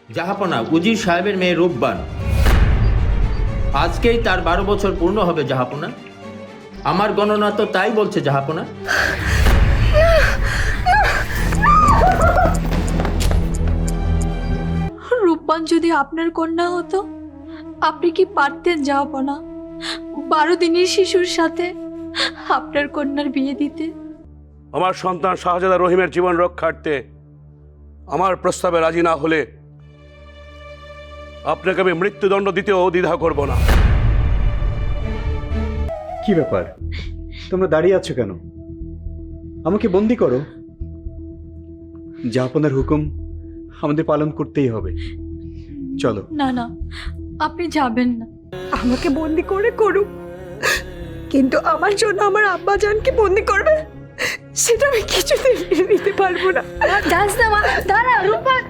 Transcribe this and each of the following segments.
জাহাপনা, উজির সাহেবের মেয়ে রূপবান, আজকেই তার 12 বছর পূর্ণ হবে জাহাপনা। আমার গণনা তো তাই বলছে জাহাপনা। রূপবান যদি আপনার কন্যা হতো, আপনি কি পারতেন জাহাপনা 12 দিনের শিশুর সাথে আপনার কন্যার বিয়ে দিতে? আমার সন্তান শাহজাদা রহিমের জীবন রক্ষার্থে আমার প্রস্তাবে রাজি না হলে আপনাকে আমি মৃত্যুদণ্ড দিতেও দ্বিধা করব না। কি ব্যাপার, তোমরা দাঁড়িয়ে আছো কেন? আমাকে বন্দি করো। জাহাপনার হুকুম আমাদের পালন করতেই হবে। চলো। না না, আপনি যাবেন না। আমাকে বন্দি করে করুক, কিন্তু আমার জন্য আমার আব্বাজানকে বন্দি করবে সেটা আমি কিছুতেই মেনে নিতে পারবো না। যাস না মা, দাঁড়া রূপবান।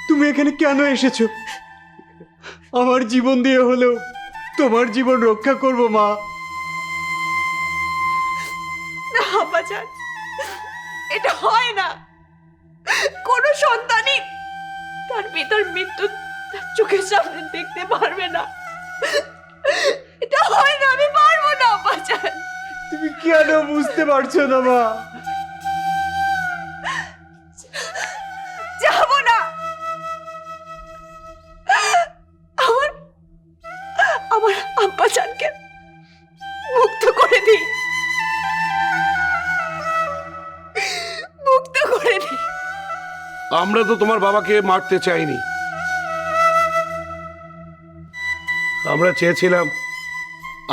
তুমি এখানে কেন এসেছো? আমার জীবন দিয়ে হলেও তোমার জীবন রক্ষা করব মা। না আব্বাজান, এটা হয় না। কোনো সন্তানই তার পিতার মৃত্যু চোখের সামনে দেখতে পারবে না। এটা হয় না, আমি পারবো না আব্বাজান। তুমি কেন বুঝতে পারছো না মা? যাবো না। আমার আব্বাজানকে মুক্ত করে দিই, মুক্ত করে দিই। আমরা তো তোমার বাবাকে মারতে চাইনি, আমরা চেয়েছিলাম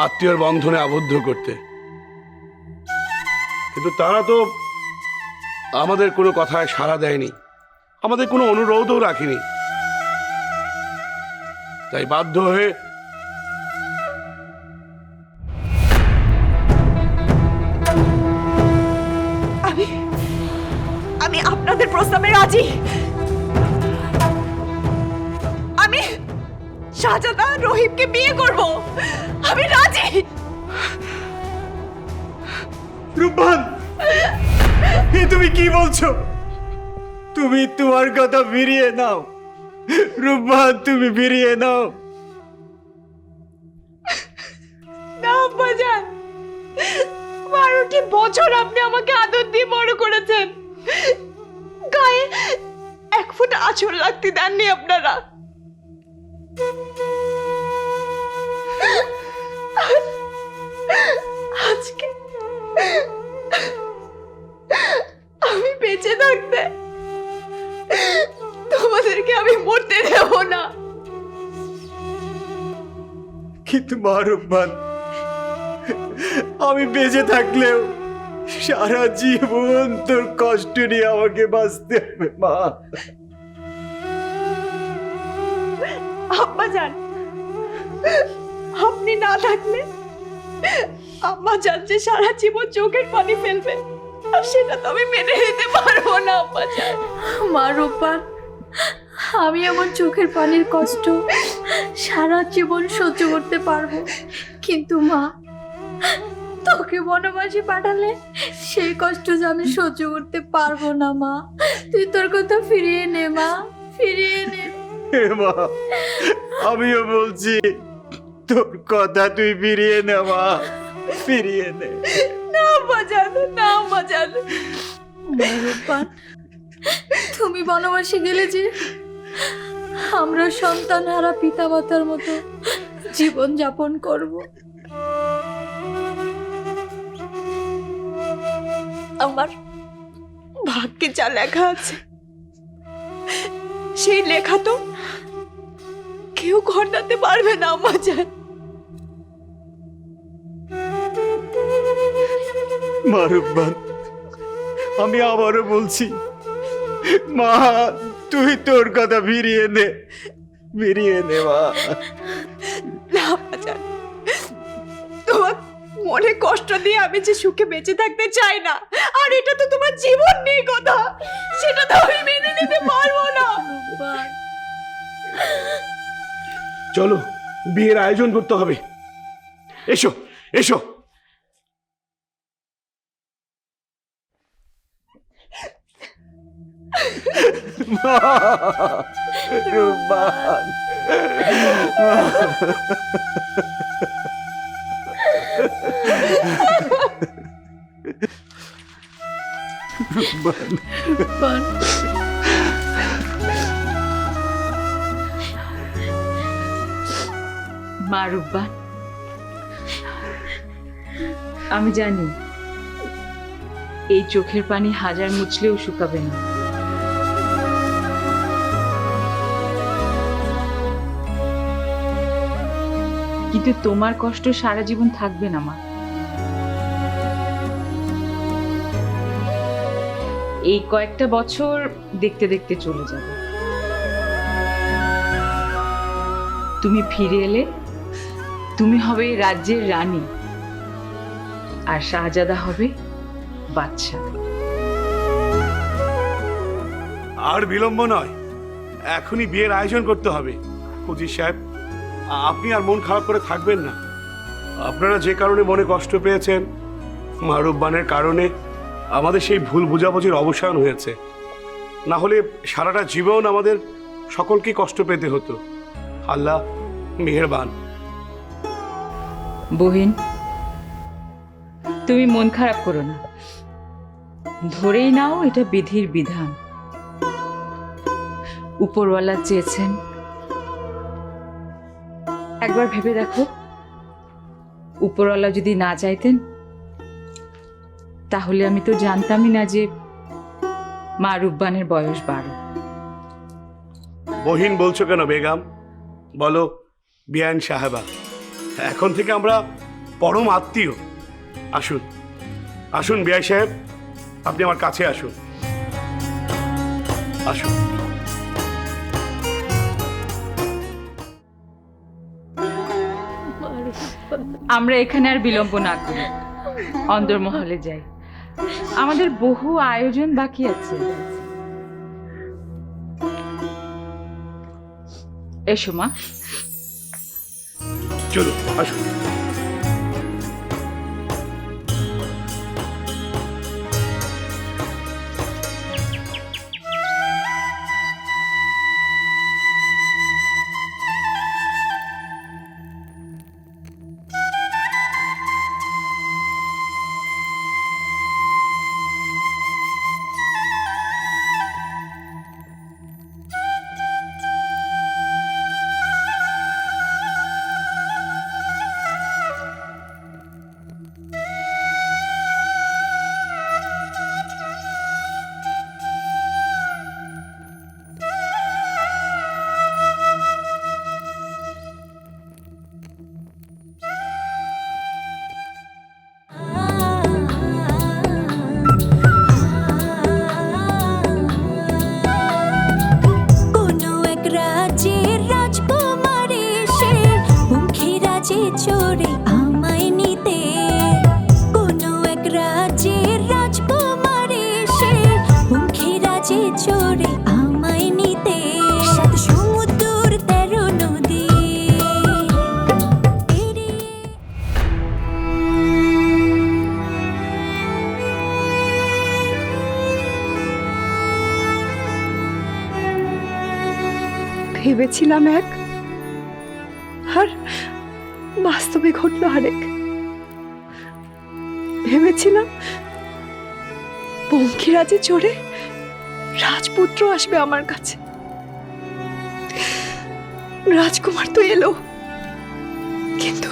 আত্মীয়র বন্ধনে আবদ্ধ করতে, কিন্তু তারা তো আমাদের কোনো কথায় সাড়া দেয়নি, আমাদের কোনো অনুরোধও রাখেনি। তাই বাধ্য হয়ে আমি আপনাদের প্রস্তাবে রাজি। আমি শাহজাদা রহিমকে বিয়ে করব, আমি রাজি। রূপবান, এ তুমি কি বলছো? তুমি তোমার কথা ফিরিয়ে নাও রূপবান, তুমি ফিরিয়ে নাও। না আব্বাজান, 12টি বছর আপনি আমাকে আদর দিয়ে বড় করেছেন, গায়ে এক ফোঁটা আঁচল লাগতে দেননি আপনারা। আজকে আমি বেঁচে থাকতে তোমাদেরকে আমি মরতে দেব না। কিন্তু মা রূপবান, আমি বেঁচে থাকলেও সারা জীবন তোর কষ্ট নিয়ে আমাকে বাঁচতে হবে মা। আব্বা জান, আপনি না থাকলে আম্মা জান যে সারা জীবন চোখের পানি ফেলবে, আর সেটা তো আমি মেনে নিতে পারবো না আব্বা জান। মা রূপার, আমি আমার চোখের পানির কষ্ট সারা জীবন সহ্য করতে পারবো, কিন্তু মা, তোকে বনবাসে পাঠালে সেই কষ্ট যে আমি সহ্য করতে পারবো না মা। তুই তোর কথা ফিরিয়ে নে মা, ফিরিয়ে নে। হে মা, আমিও বলছি তোর কথা তুই ফিরিয়ে নে মা, ফিরিয়ে নে। না আব্বা জান, না আম্মা জান। মা রূপার, তুমি বনবাসে গেলে যে আমরা সন্তান হারা পিতা মাতার মতো জীবন যাপন করব। আমার ভাগ্যে যা লেখা আছে সেই লেখা তো কেউ ঘটাতে পারবে না আম্মা জান। মা রূপবান, আমি আবারও বলছি মা, তুই তোর কথা ফিরিয়ে নে, ফিরিয়ে নে মা। না আম্মা জান, তোমার মনে কষ্ট দিয়ে আমি যে সুখে বেঁচে থাকতে চাই না, আর এটা তো তোমার জীবন নিয়ে কথা, সেটা তো আমি মেনে নিতে পারবো না। চলো, বিয়ের আয়োজন করতে হবে। এসো এসো। মা, রূপবান, রূপবান, মা রূপবান, আমি জানি এই চোখের পানি হাজার মুছলেও শুকাবে না। কিন্তু তোমার কষ্ট সারা জীবন থাকবে না মা। এই কয়েকটা বছর দেখতে দেখতে চলে যাবে। তুমি ফিরে এলে তুমি হবে এই রাজ্যের রানী, আর শাহজাদা হবে বাদশা। আর বিলম্ব নয়, এখনই বিয়ের আয়োজন করতে হবে। ফজির সাহেব, আপনি আর মন খারাপ করে থাকবেন না। আপনারা যে কারণে মনে কষ্ট পেয়েছেন, মা রূপবানের কারণে আমাদের সেই ভুল বোঝাবুঝির অবসান হয়েছে। না হলে সারাটা জীবন আমাদের সকলকে কষ্ট পেতে হতো। আল্লাহ মেহেরবান। বহিন, তুমি মন খারাপ করো না, ধরেই নাও এটা বিধির বিধান। উপরওয়ালা চেয়েছেন। একবার ভেবে দেখো, উপরওয়ালা যদি না চাইতেন তাহলে আমি তো জানতামই না যে মা রূপবানের বয়স 12। বহিন বলছো কেন বেগম? বলো বিয়ান সাহেবা, এখন থেকে আমরা পরম আত্মীয়। আসুন আসুন বিয়াই সাহেব, আপনি আমার কাছে আসুন, আসুন। আমরা এখানে আর বিলম্ব না করি, অন্দরমহলে যাই। আমাদের বহু আয়োজন বাকি আছে। এসো মা। চলো আসুন। চড়ে আমায় নিতে, কোনো এক রাজ্যের রাজকুমারী সে পঙ্খী রাজে চড়ে আমায় নিতে, সাত সমুদ্র 13 নদী পেরিয়ে। ভেবেছিলাম এক, আর বাস্তবে ঘটলো আরেক। ভেবেছিলাম পঙ্খিরাজে চড়ে রাজপুত্র আসবে আমার কাছে, রাজকুমার তো এলো, কিন্তু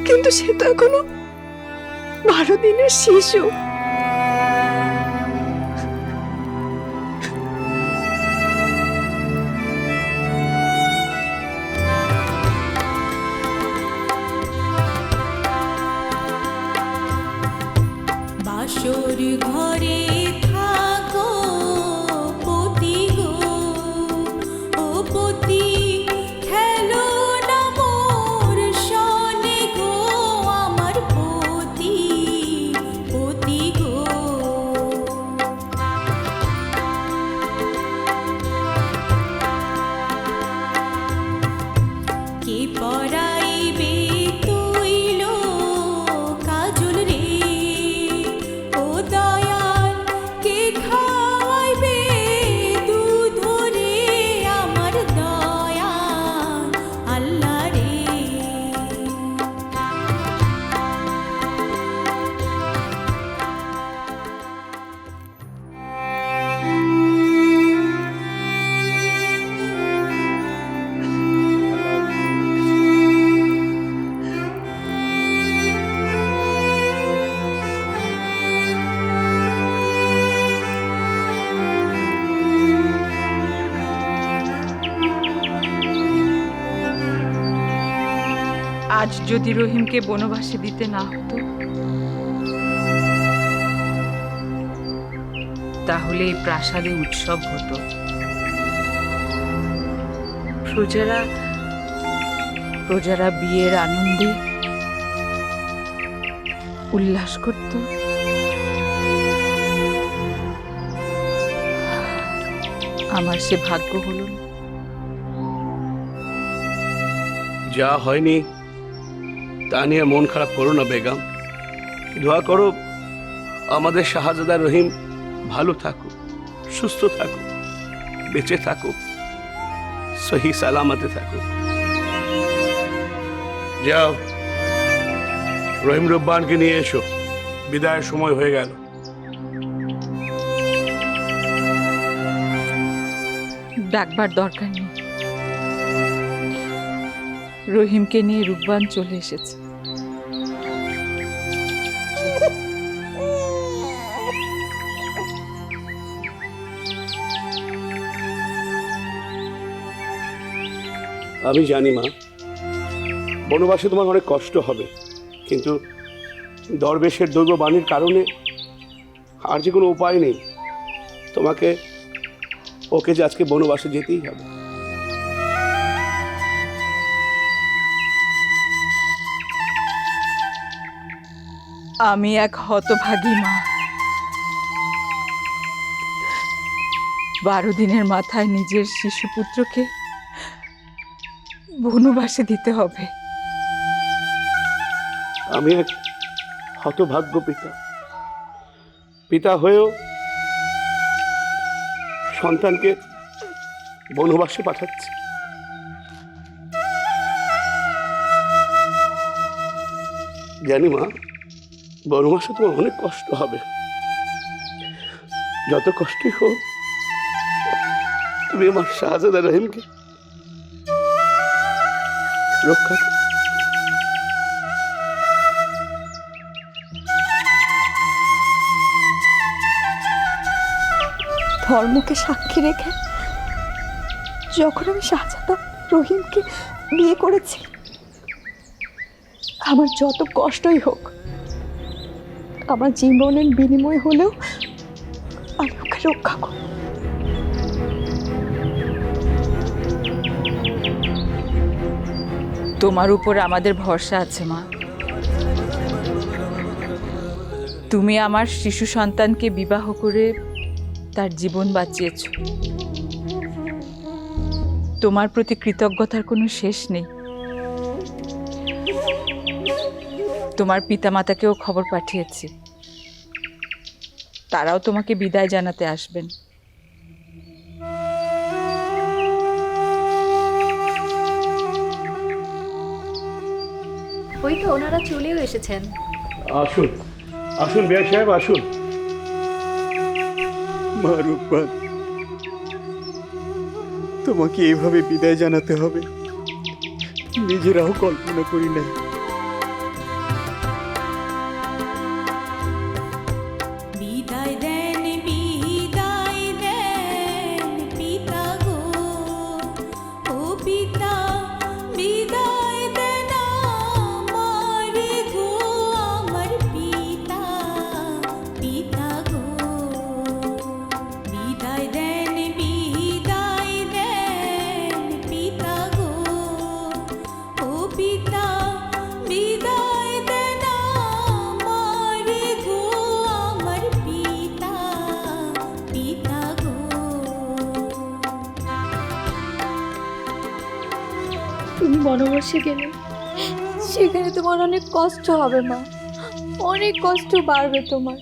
কিন্তু সে তো এখনো 12 দিনের শিশু। বাসর ঘরে থাকো পতি গো, ও পতি খেলো না মোর সনে গো, আমার পতি পতি গো। কে পরাইবে তৈল কাজল রে, ও দয়াল কে খাওয়াইবে দুধ রে, আমার দয়াল আল্লাহ রে। আজ যদি রহিমকে বনবাসে দিতে না হতো, তাহলে এই প্রাসাদে উৎসব হতো। প্রজারা বিয়ের আনন্দে উল্লাস করত। আমার সে ভাগ্য হলো না। যা হয়নি তা নিয়ে মন খারাপ করো না বেগম। দোয়া করো আমাদের শাহজাদা রহিম ভালো থাকুক, সুস্থ থাকুক, বেঁচে থাকুক, সহি সালামতে থাকুক। যাও রহিম রব্বানকে নিয়ে এসো, বিদায়ের সময় হয়ে গেল। ডাকবার দরকার নেই, রহিমকে নিয়ে রূপবান চলে এসেছে। আমি জানি মা, বনবাসে তোমার অনেক কষ্ট হবে, কিন্তু দরবেশের দৈব বাণীর কারণে আর যে কোনো উপায় নেই, তোমাকে ওকে যে আজকে বনবাসে যেতেই হবে। আমি এক হতভাগী মা। 12 দিনের মাথায় নিজের শিশুপুত্রকে বনবাসে দিতে হবে। আমি এক হতভাগ্য পিতা, পিতা হয়েও সন্তানকে বনবাসে পাঠাচ্ছি। জানি মা, বনবাসে তোমার অনেক কষ্ট হবে, যত কষ্টই হোক তুমি আমার শাহজাদা রহিমকে রক্ষা করো। ধর্মকে সাক্ষী রেখে যখন আমি শাহজাদা রহিমকে বিয়ে করেছি, আমার যত কষ্টই হোক, আমার জীবনের বিনিময় হলেও আমি ওকে রক্ষা করব। তোমার উপর আমাদের ভরসা আছে মা। তুমি আমার শিশু সন্তানকে বিবাহ করে তার জীবন বাঁচিয়েছ। তোমার প্রতি কৃতজ্ঞতার কোনো শেষ নেই। তোমার পিতামাতাকেও খবর পাঠিয়েছি, তারাও তোমাকে বিদায় জানাতে আসবেন। ওই তো ওনারা চলেও এসেছেন। আসুন আসুন বিআই সাহেব, আসুন। মা রূপবান, তোমাকে এইভাবে বিদায় জানাতে হবে নিজেরাও কল্পনা করি নাই। বিদায় দেন পিতা গো, ও পিতা বিদায় দেন আমারে গো, আমার পিতা গো। বিদায় দেন পিতা গো, ও পিতা বিদায় দেন আমারে গো, আমার পিতা গো। তুমি বনবাসে গেলে সেখানে তোমার অনেক কষ্ট হবে মা, অনেক কষ্ট বাড়বে তোমার।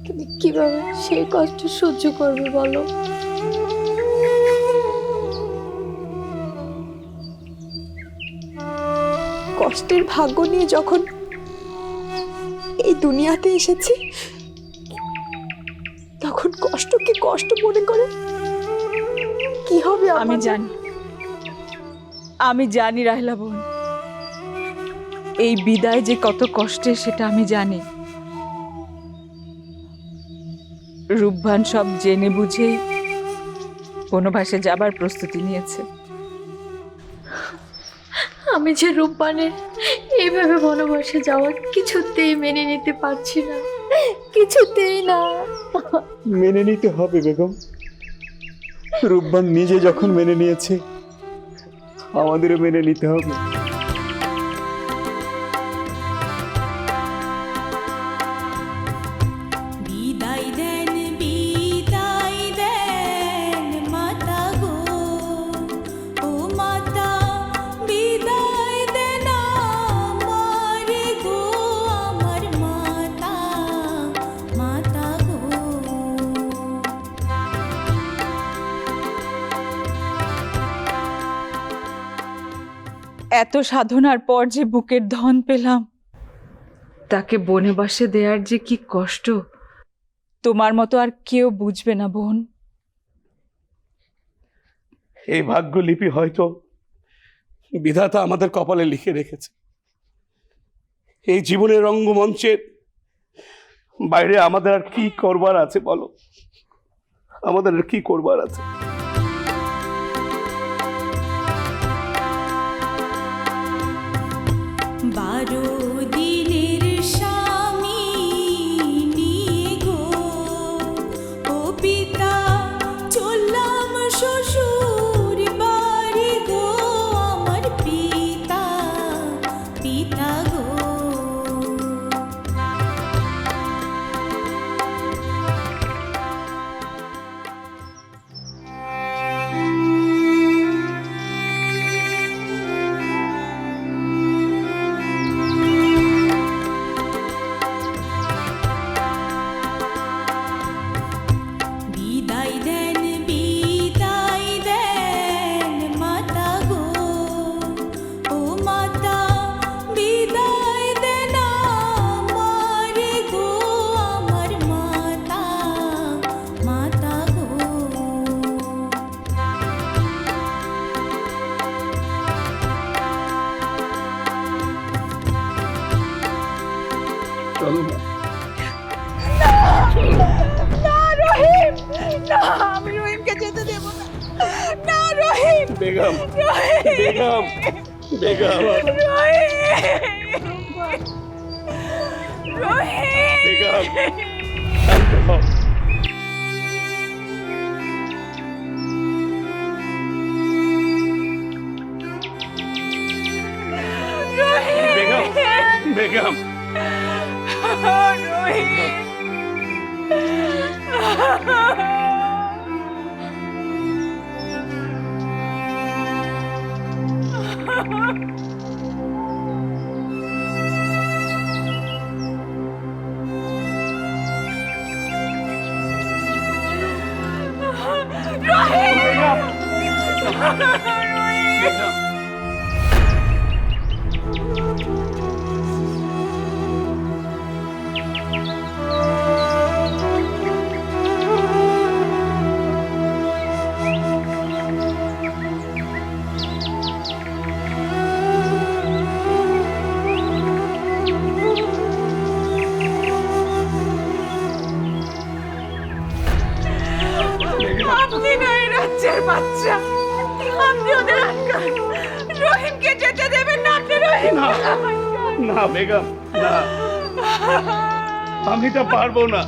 তুমি কিভাবে সেই কষ্ট সহ্য করবে বলো? কষ্টের ভাগ্য নিয়ে যখন এই দুনিয়াতে এসেছি, তখন কষ্টকে কষ্ট মনে করে কি হবে? আমি জানি রাহেলা বোন, এই বিদায় যে কত কষ্টের সেটা আমি জানি। রূপবান সব জেনে বুঝেই বনবাসে যাবার প্রস্তুতি নিয়েছে। আমি যে রূপবানের এইভাবে বনবাসে যাওয়া কিছুতেই মেনে নিতে পারছি না, কিছুতেই না। মেনে নিতে হবে বেগম। রূপবান নিজে যখন মেনে নিয়েছে, আমাদেরও মেনে নিতে হবে। বিদায় দেন মাতা গো, ও মাতা বিদায় দেন আমারে গো, আমার মাতা গো। এত সাধনার পর যে বুকের ধন পেলাম, তাকে বনবাসে দেয়ার যে কি কষ্ট তোমার মতো আর কেউ বুঝবে না বোন। এই ভাগ্যলিপি হয়তো বিধাতা আমাদের কপালে লিখে রেখেছে। এই জীবনের রঙ্গমঞ্চের বাইরে আমাদের আর কি করবার আছে বলো? আমাদের আর কি করবার আছে? বারো দিনের স্বামী নিয়ে গো, ও পিতা চললাম শ্বশুর বাড়ি গো, আমার পিতা গো। বিদায় দেন মাতা গো, ও মাতা বিদায় দেন আমারে গো, আমার মাতা গো। চলো মা। রহিম, না, আমি রহিমকে যেতে দেব না। না রহিম, বেগম, বেগম, বেগম, বেগম, শান্ত হও। বেগম বেগম আপনি নয় রাজ্যের বাচ্চা, আপনি ওদের আটকান। রহিমকে যেতে দেবেন না, আপনি রহিম না বেগম না, আমি তা পারবো না।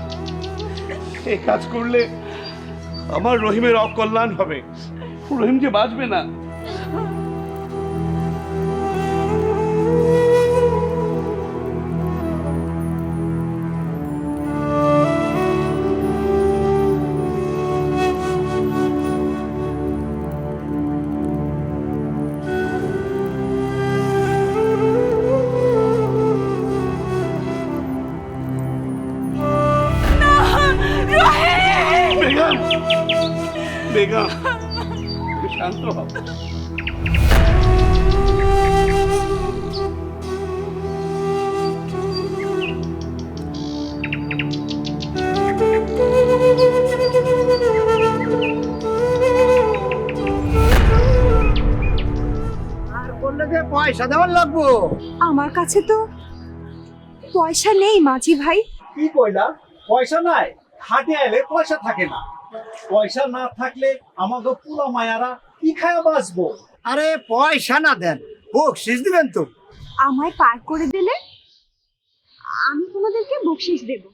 এই কাজ করলে আমার রহিমের অকল্যাণ হবে, রহিম যে বাঁচবে না। বেগম বেগম একটু শান্ত হও। বললে যে পয়সা দেওয়ার লাগবো। আমার কাছে তো পয়সা নেই মাঝি ভাই। কি কইলা? পয়সা নাই? হাটে এলে পয়সা থাকে না। পয়সা না থাকলে আমাকে পুলা মায়ারা কি খায়া বাঁচবো? আরে পয়সা না দেন, বকশিস দিবেন তো। আমায় পার করে দিলে আমি তোমাদেরকে বকশিশ দেব।